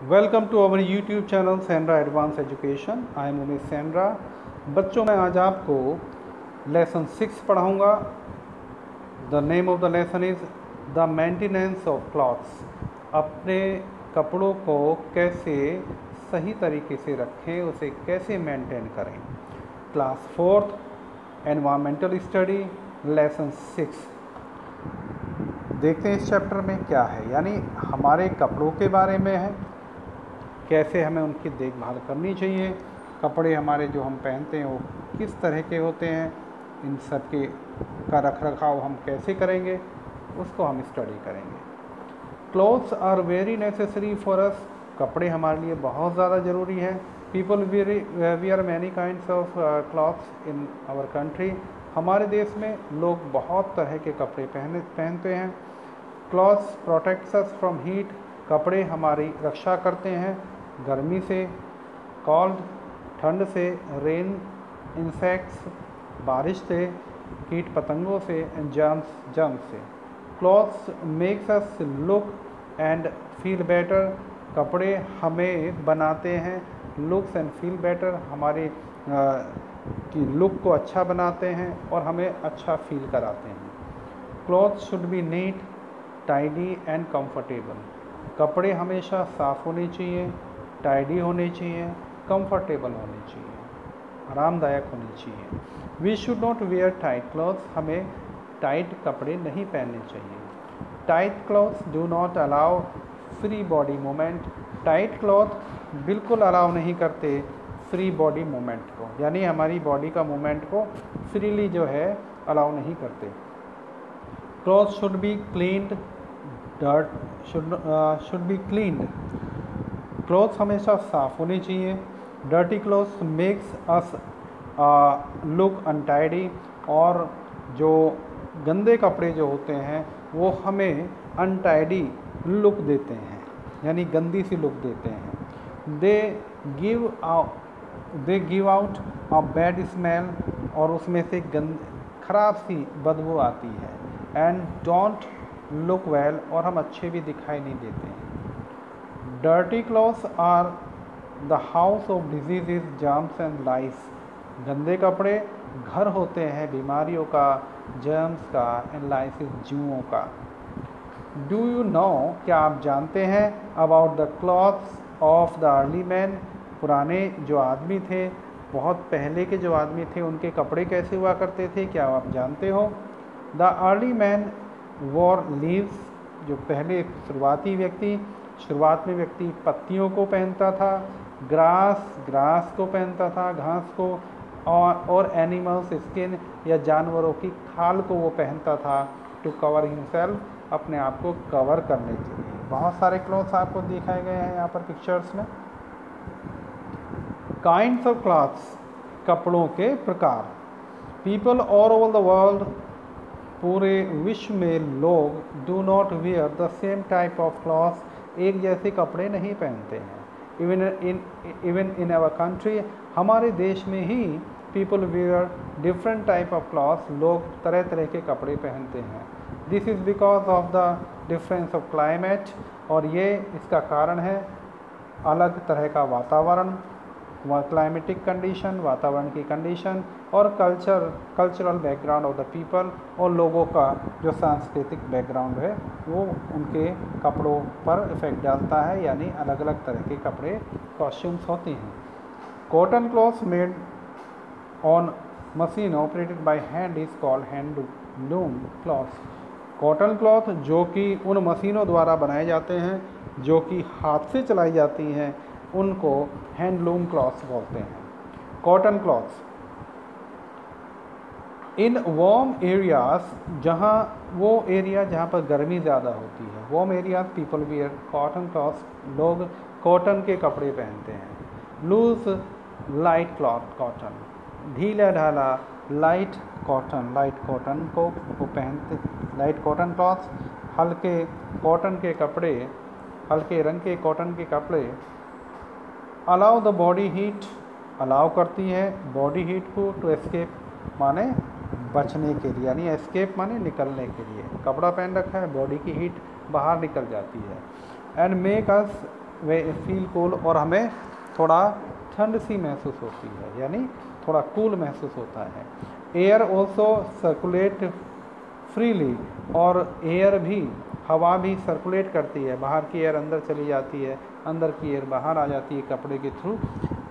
Welcome to our YouTube channel Sendra advance education. I am Umesh Sendra. बच्चों मैं आज आपको लेसन 6 पढ़ाऊँगा। The name of the lesson is the maintenance of clothes. अपने कपड़ों को कैसे सही तरीके से रखें, उसे कैसे मेंटेन करें। Class 4th environmental study lesson 6। देखते हैं इस चैप्टर में क्या है, यानी हमारे कपड़ों के बारे में है, कैसे हमें उनकी देखभाल करनी चाहिए। कपड़े हमारे जो हम पहनते हैं वो किस तरह के होते हैं, इन सब के का रख रखाव हम कैसे करेंगे, उसको हम स्टडी करेंगे। Clothes are very necessary for us. कपड़े हमारे लिए बहुत ज़्यादा ज़रूरी है। People wear many kinds of clothes in our country. हमारे देश में लोग बहुत तरह के कपड़े पहनते हैं। Clothes protects us from heat. कपड़े हमारी रक्षा करते हैं गर्मी से, कोल्ड ठंड से, रेन इंसेक्ट्स बारिश से, कीट पतंगों से, जर्म्स से। Clothes makes us look and feel better. कपड़े हमें बनाते हैं लुक्स एंड फील बेटर, हमारे की लुक को अच्छा बनाते हैं और हमें अच्छा फील कराते हैं। Clothes should be neat, tidy and comfortable. कपड़े हमेशा साफ़ होने चाहिए, टाइडी होने चाहिए, कंफर्टेबल होने चाहिए, आरामदायक होने चाहिए। We should not wear tight clothes. हमें टाइट कपड़े नहीं पहनने चाहिए। Tight clothes do not allow free body movement. Tight cloth बिल्कुल अलाउ नहीं करते फ्री बॉडी मूवमेंट को, यानी हमारी बॉडी का मूवमेंट को फ्रीली जो है अलाउ नहीं करते। Cloth should B cleaned, dirt should be cleaned. Clothes हमेशा साफ़ होने चाहिए। Dirty clothes makes us look untidy. और जो गंदे कपड़े जो होते हैं वो हमें अनटाइडी लुक देते हैं, यानी गंदी सी लुक देते हैं। They give out a bad smell. और उसमें से खराब सी बदबू आती है। And don't look well. और हम अच्छे भी दिखाई नहीं देते हैं। Dirty clothes are the house of disease, germs and lice. गंदे कपड़े घर होते हैं बीमारियों का, जर्म्स का, एंड लाइसिस जीवों का। डू यू नो, क्या आप जानते हैं, about the clothes of the early man. पुराने जो आदमी थे, बहुत पहले के जो आदमी थे, उनके कपड़े कैसे हुआ करते थे, क्या आप जानते हो। The early man war leaves. जो पहले शुरुआत में व्यक्ति पत्तियों को पहनता था, ग्रास को पहनता था, घास को, और एनिमल्स स्किन या जानवरों की खाल को वो पहनता था टू कवर हिमसेल्फ, अपने आप को कवर करने के लिए। बहुत सारे क्लॉथ्स आपको दिखाए गए हैं यहाँ पर पिक्चर्स में। काइंड्स ऑफ क्लॉथ्स, कपड़ों के प्रकार। People all over the world, पूरे विश्व में लोग do not wear the same type of clothes, एक जैसे कपड़े नहीं पहनते हैं। इवन इन आवर कंट्री, हमारे देश में ही people wear different type of clothes, लोग तरह तरह के कपड़े पहनते हैं। This is because of the difference of climate. और ये इसका कारण है अलग तरह का वातावरण, क्लाइमेटिक कंडीशन, वातावरण की कंडीशन, और cultural background of the people, और लोगों का जो सांस्कृतिक बैकग्राउंड है वो उनके कपड़ों पर इफ़ेक्ट डालता है, यानी अलग अलग तरह के कपड़े कॉस्ट्यूम्स होते हैं। Cotton clothes made on machine operated by hand is called handloom clothes. Cotton cloth जो कि उन मशीनों द्वारा बनाए जाते हैं जो कि हाथ से चलाई जाती हैं, उनको हैंडलूम क्लॉथ्स बोलते हैं। Cotton clothes in warm areas, जहाँ वो एरिया जहाँ पर गर्मी ज़्यादा होती है, warm areas people wear cotton clothes, लोग कॉटन के कपड़े पहनते हैं। लूज लाइट क्लॉथ कॉटन, ढीला ढाला लाइट कॉटन को वो पहनते। लाइट कॉटन क्लॉथ्स, हल्के कॉटन के कपड़े, हल्के रंग के कॉटन के कपड़े। Allow the body heat, allow करती है बॉडी हीट को, टू एस्केप माने बचने के लिए, यानी एस्केप माने निकलने के लिए। कपड़ा पहन रखा है, बॉडी की हीट बाहर निकल जाती है। And make us way feel cool, और हमें थोड़ा ठंड सी महसूस होती है, यानी थोड़ा कूल महसूस होता है। एयर ऑल्सो सर्कुलेट फ्रीली, और एयर भी, हवा भी सर्कुलेट करती है, बाहर की एयर अंदर चली जाती है, अंदर की एयर बाहर आ जाती है कपड़े के थ्रू,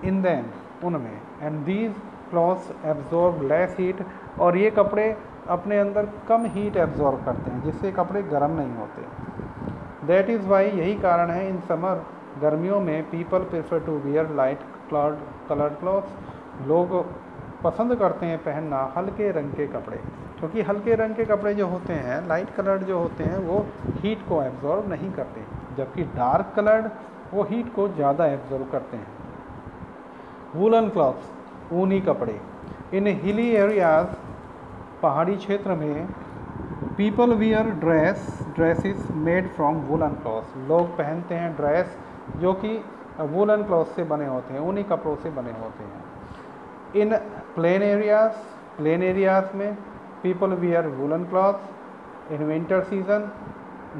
इन देम, उनमें। And these clothes absorb less heat, और ये कपड़े अपने अंदर कम हीट एब्जॉर्ब करते हैं, जिससे कपड़े गर्म नहीं होते। दैट इज़ वाई, यही कारण है इन समर, गर्मियों में, people prefer to wear light coloured clothes, लोग पसंद करते हैं पहनना हल्के रंग के कपड़े, क्योंकि हल्के रंग के कपड़े जो होते हैं, लाइट कलर्ड जो होते हैं, वो हीट को एब्जॉर्ब नहीं करते, जबकि डार्क कलर्ड वो हीट को ज़्यादा एब्जॉर्ब करते हैं। वूलन क्लॉथ्स, ऊनी कपड़े। इन हिली एरियाज, पहाड़ी क्षेत्र में, people wear dresses made from woollen clothes, लोग पहनते हैं ड्रेस जो कि वूलन क्लॉथ से बने होते हैं, ऊनी कपड़ों से बने होते हैं। इन प्लेन एरियाज में, people wear woollen clothes. In winter season,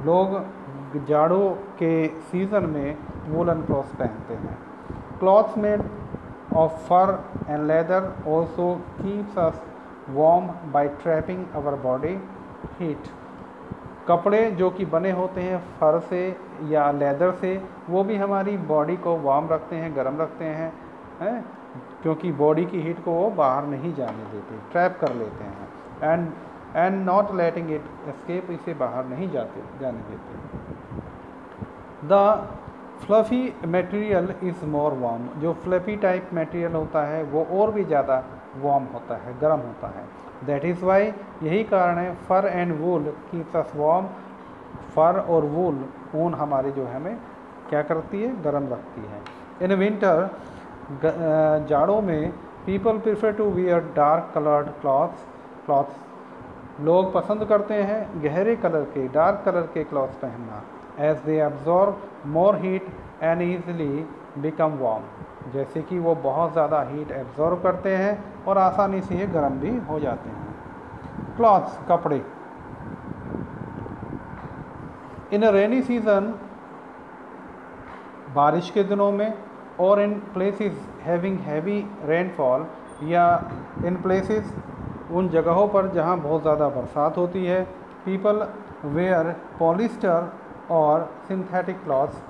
लोग जाड़ों के सीज़न में वूलन क्लॉथ्स पहनते हैं। Clothes made of fur and leather also keeps us warm by trapping our body heat, कपड़े जो कि बने होते हैं फर से या लेदर से, वो भी हमारी बॉडी को वार्म रखते हैं, गर्म रखते हैं, क्योंकि बॉडी की हीट को वो बाहर नहीं जाने देते, ट्रैप कर लेते हैं, and not letting it escape, इसे बाहर नहीं जाने देते। The fluffy material is more warm, जो फ्लफ़ी टाइप मटेरियल होता है वो और भी ज़्यादा वार्म होता है, गर्म होता है। दैट इज़ वाई, यही कारण है, fur and wool keeps us warm, fur और वूल, ऊन हमारे जो है हमें क्या करती है, गर्म रखती है। इन विंटर, जाड़ों में, people prefer to wear dark coloured clothes, लोग पसंद करते हैं गहरे कलर के, डार्क कलर के क्लॉथ्स पहनना, as they absorb more heat and easily become warm, जैसे कि वो बहुत ज़्यादा हीट एब्जॉर्ब करते हैं और आसानी से ये गर्म भी हो जाते हैं। क्लॉथ्स, कपड़े। इन रेनी सीजन, बारिश के दिनों में, और in places having heavy rainfall, या इन प्लेसेस, उन जगहों पर जहाँ बहुत ज़्यादा बरसात होती है, पीपल वेयर पॉलिस्टर और सिंथेटिक क्लॉथ्स,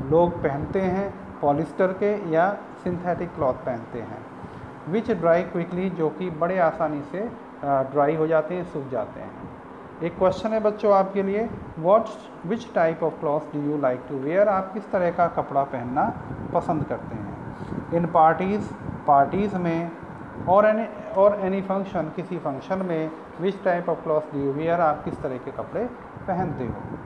लोग पहनते हैं पॉलिस्टर के या सिंथेटिक क्लॉथ पहनते हैं, विच ड्राई क्विकली, जो कि बड़े आसानी से ड्राई हो जाते हैं, सूख जाते हैं। एक क्वेश्चन है बच्चों आपके लिए, which type of cloth do you like to wear, आप किस तरह का कपड़ा पहनना पसंद करते हैं। इन पार्टीज़ में, और एनी फंक्शन, किसी फंक्शन में, which type of cloth do you wear, आप किस तरह के कपड़े पहनते हो।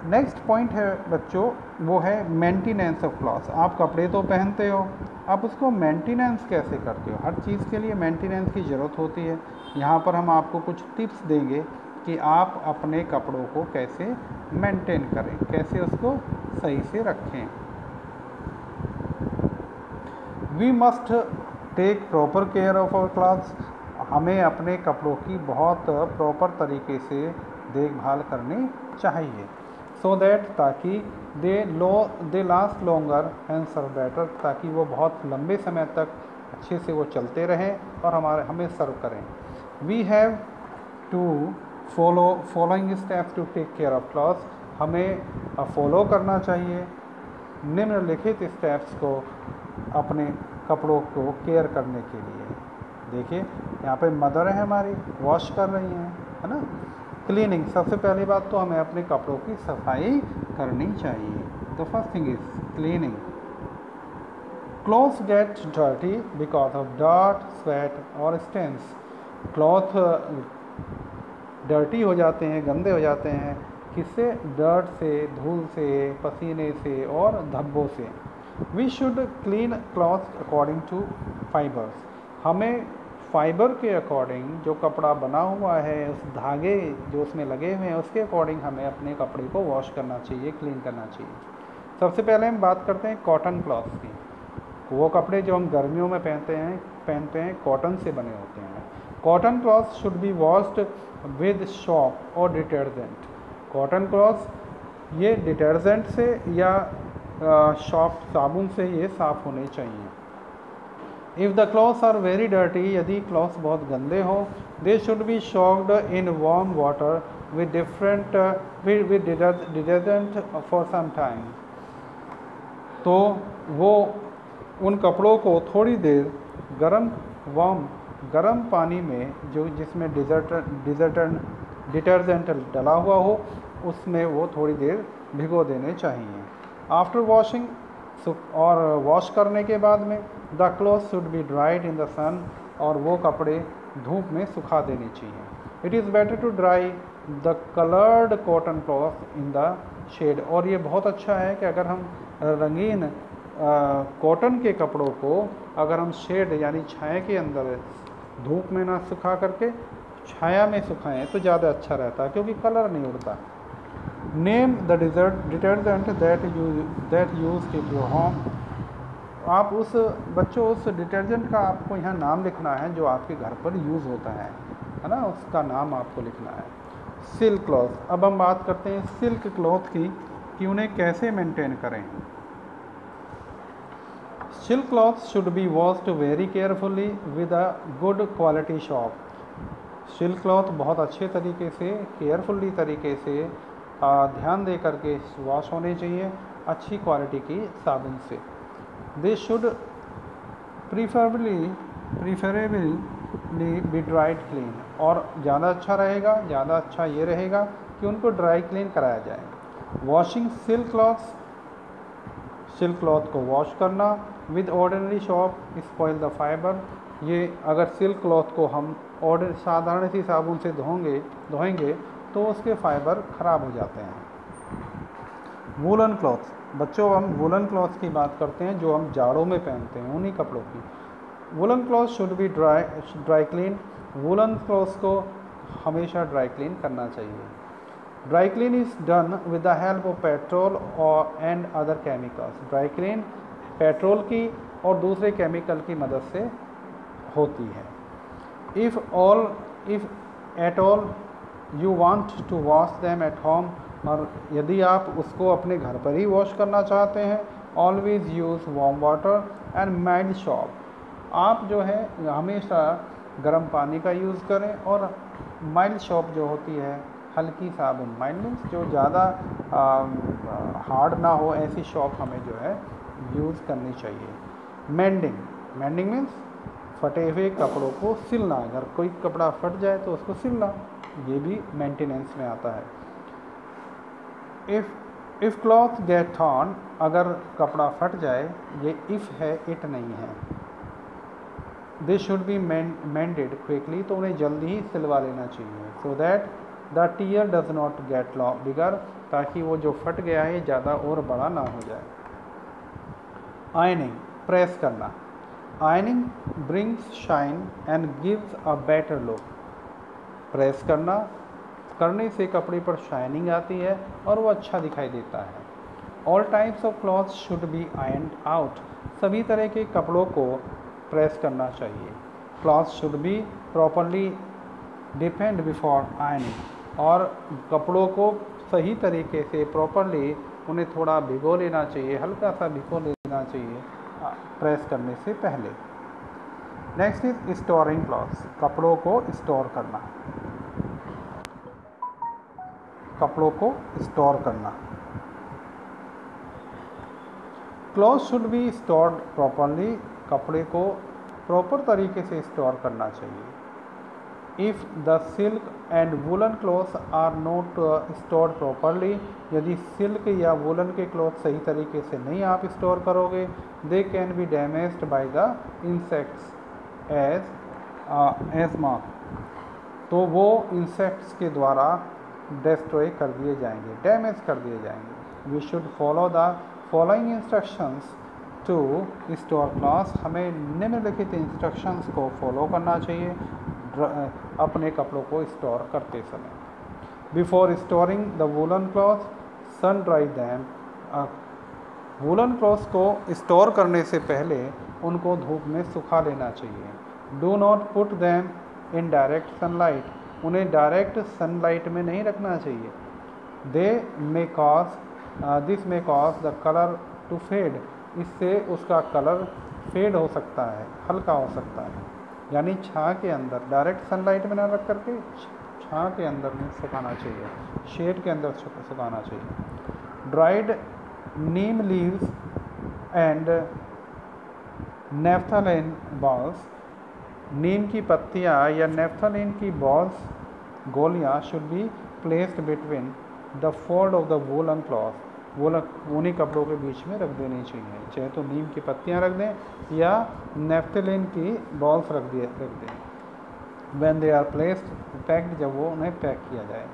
नेक्स्ट पॉइंट है बच्चों, वो है मेंटेनेंस ऑफ क्लॉथ्स। आप कपड़े तो पहनते हो, आप उसको मेंटेनेंस कैसे करते हो। हर चीज़ के लिए मेंटेनेंस की ज़रूरत होती है। यहाँ पर हम आपको कुछ टिप्स देंगे कि आप अपने कपड़ों को कैसे मेंटेन करें, कैसे उसको सही से रखें। We must take proper care of our clothes, हमें अपने कपड़ों की बहुत प्रॉपर तरीके से देखभाल करनी चाहिए। सो दैट, ताकि they last longer and serve better, ताकि वो बहुत लंबे समय तक अच्छे से वो चलते रहें और हमें सर्व करें। We have to following steps to take care of clothes, हमें फॉलो करना चाहिए निम्नलिखित स्टेप्स को अपने कपड़ों को केयर करने के लिए। देखिए यहाँ पे मदर है हमारी, वॉश कर रही हैं, है ना। क्लीनिंग, सबसे पहली बात तो हमें अपने कपड़ों की सफाई करनी चाहिए। The first thing is cleaning. Clothes get dirty because of dirt, sweat और स्टेन्स, क्लॉथ डर्टी हो जाते हैं, गंदे हो जाते हैं, किससे, डर्ट से, धूल से, पसीने से और धब्बों से। We should clean clothes according to fibres, हमें फाइबर के अकॉर्डिंग, जो कपड़ा बना हुआ है, उस धागे जो उसमें लगे हुए हैं, उसके अकॉर्डिंग हमें अपने कपड़े को वॉश करना चाहिए, क्लीन करना चाहिए। सबसे पहले हम बात करते हैं कॉटन क्लॉथ्स की। वो कपड़े जो हम गर्मियों में पहनते हैं कॉटन से बने होते हैं। Cotton clothes should be washed with soap और डिटर्जेंट। कॉटन क्लॉथ्स ये डिटर्जेंट से या सॉफ्ट साबुन से ये साफ़ होने चाहिए। If the clothes are very dirty, यदि क्लॉथ्स बहुत गंदे हो, they should be soaked in warm water with detergent for some time. तो वो उन कपड़ों को थोड़ी देर गर्म पानी में, जो जिसमें डिटर्जेंट डला हुआ हो, उसमें वो थोड़ी देर भिगो देने चाहिए। आफ्टर वॉशिंग, और वॉश करने के बाद में, the cloth should be dried in the sun, और वो कपड़े धूप में सुखा देने चाहिए। It is better to dry the coloured cotton cloth in the shade, और ये बहुत अच्छा है कि अगर हम रंगीन कॉटन के कपड़ों को अगर हम शेड यानी छाया के अंदर धूप में ना सुखा करके छाया में सुखाएं तो ज़्यादा अच्छा रहता है, क्योंकि कलर नहीं उड़ता। Name the detergent that use in your home. आप उस डिटर्जेंट का आपको यहाँ नाम लिखना है जो आपके घर पर यूज़ होता है ना, उसका नाम आपको लिखना है। Silk cloth. अब हम बात करते हैं सिल्क क्लॉथ की कि उन्हें कैसे मेंटेन करें। Silk cloth should be washed very carefully with a good quality shop. Silk cloth बहुत अच्छे तरीके से, केयरफुली तरीके से ध्यान दे करके वॉश होने चाहिए अच्छी क्वालिटी की साबुन से। They should preferably be dried clean, और ज़्यादा अच्छा ये रहेगा कि उनको ड्राई क्लीन कराया जाए। वॉशिंग सिल्क क्लॉथ को वॉश करना with ordinary shop spoil the fibre. ये अगर सिल्क क्लॉथ को हम साधारण सी साबुन से धोएंगे तो उसके फाइबर ख़राब हो जाते हैं। Woollen cloth. बच्चों, हम वूलन क्लॉथ की बात करते हैं जो हम जाड़ों में पहनते हैं, उन्हीं कपड़ों की। Woollen cloth should be dry clean. Woollen cloth को हमेशा ड्राई क्लीन करना चाहिए। Dry clean is done with the help of petrol और and other chemicals. Dry clean petrol की और दूसरे केमिकल की मदद से होती है। If at all you want to wash them at home, और यदि आप उसको अपने घर पर ही वॉश करना चाहते हैं, always use warm water and mild shop. आप जो है हमेशा गर्म पानी का यूज़ करें, और माइल्ड सॉप जो होती है हल्की साबुन, माइल्ड मीन्स जो ज़्यादा हार्ड ना हो, ऐसी सॉप हमें जो है यूज़ करनी चाहिए। मेंडिंग मीन्स फटे हुए कपड़ों को सिलना। अगर कोई कपड़ा फट जाए तो उसको सिलना, ये भी मेंटेनेंस में आता है। इफ़ क्लॉथ गेट टॉर्न, अगर कपड़ा फट जाए, ये इफ़ है, इट नहीं है। They should be mended quickly, तो उन्हें जल्दी ही सिलवा लेना चाहिए। So that the tear does not get bigger, ताकि वो जो फट गया है ज़्यादा और बड़ा ना हो जाए। आयनिंग, प्रेस करना। Ironing brings shine and gives a better look. Press करने से कपड़े पर शाइनिंग आती है और वो अच्छा दिखाई देता है। All types of cloth should be ironed out. सभी तरह के कपड़ों को प्रेस करना चाहिए। Cloth should be properly depend before ironing, और कपड़ों को सही तरीके से प्रॉपरली उन्हें थोड़ा भिगो लेना चाहिए, हल्का सा भिगो लेना चाहिए प्रेस करने से पहले। Next is storing clothes. कपड़ों को स्टोर करना। Cloth should be stored properly. कपड़े को प्रॉपर तरीके से स्टोर करना चाहिए। If the silk and woollen clothes are not stored properly, यदि सिल्क या वूलन के क्लॉथ सही तरीके से नहीं आप स्टोर करोगे, they can be damaged by the insects as moth, तो वो इंसेक्ट्स के द्वारा डिस्ट्रॉय कर दिए जाएंगे, डैमेज कर दिए जाएंगे। We should follow the following instructions to store clothes. हमें निम्नलिखित इंस्ट्रक्शंस को फॉलो करना चाहिए अपने कपड़ों को स्टोर करते समय। Before storing the woollen cloth, sun dry them. Woollen clothes को स्टोर करने से पहले उनको धूप में सुखा लेना चाहिए। Do not put them in direct sunlight. उन्हें डायरेक्ट सनलाइट में नहीं रखना चाहिए। This may cause the colour to fade, इससे उसका कलर फेड हो सकता है, हल्का हो सकता है। यानी छाँ के अंदर, डायरेक्ट सनलाइट में ना रख करके छाँ के अंदर में सुखाना चाहिए, शेड के अंदर सुखाना चाहिए। Dried neem leaves and naphthalene balls, नीम की पत्तियाँ या नेफ्थलीन की बॉल्स, गोलियाँ should be placed between the fold of the woollen cloth, ऊनी कपड़ों के बीच में रख देनी चाहिए। चाहे तो नीम की पत्तियाँ रख दें या नेफ्थलीन की बॉल्स रख दें। When they are placed packed, जब वो उन्हें पैक किया जाए।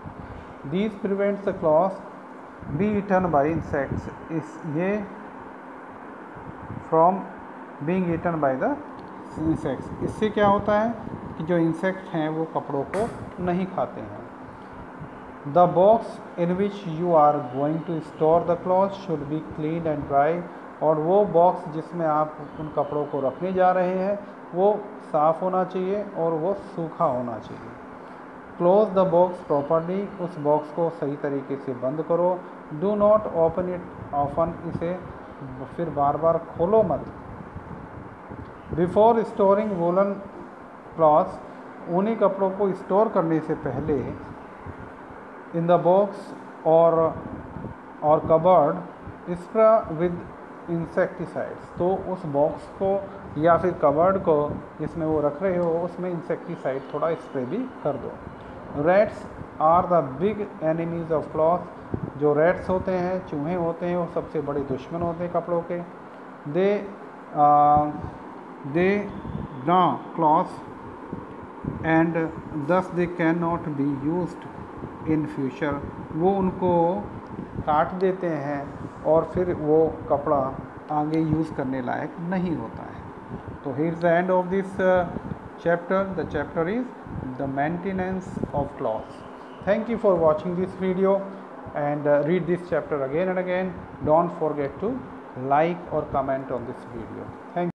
These prevents the cloth be eaten by insects, ये from being eaten by the insects, इससे क्या होता है कि जो इंसेक्ट हैं वो कपड़ों को नहीं खाते हैं। The box in which you are going to store the cloth should be clean and dry, और वो बॉक्स जिसमें आप उन कपड़ों को रखने जा रहे हैं वो साफ़ होना चाहिए और वो सूखा होना चाहिए। क्लोज द बॉक्स प्रॉपरली, उस बॉक्स को सही तरीके से बंद करो। Do not open it often, इसे फिर बार बार खोलो मत। बिफोर स्टोरिंग वूलन क्लॉथ्स, ऊनी कपड़ों को स्टोर करने से पहले इन द बॉक्स और कबर्ड स्प्रे विद इंसेक्टिसाइड्स, तो उस बॉक्स को या फिर कबर्ड को जिसमें वो रख रहे हो उसमें इंसेक्टिसाइड थोड़ा स्प्रे भी कर दो। Rats are the big enemies of cloth, जो रैट्स होते हैं, चूहे होते हैं, वो सबसे बड़े दुश्मन होते हैं कपड़ों के। दे gnaw cloth and thus they cannot be used in future, वो उनको काट देते हैं और फिर वो कपड़ा आगे यूज़ करने लायक नहीं होता है। तो here is the end of this chapter. The chapter is the maintenance of cloth. Thank you for watching this video and read this chapter again and again. Don't forget to like or comment on this video. Thank you.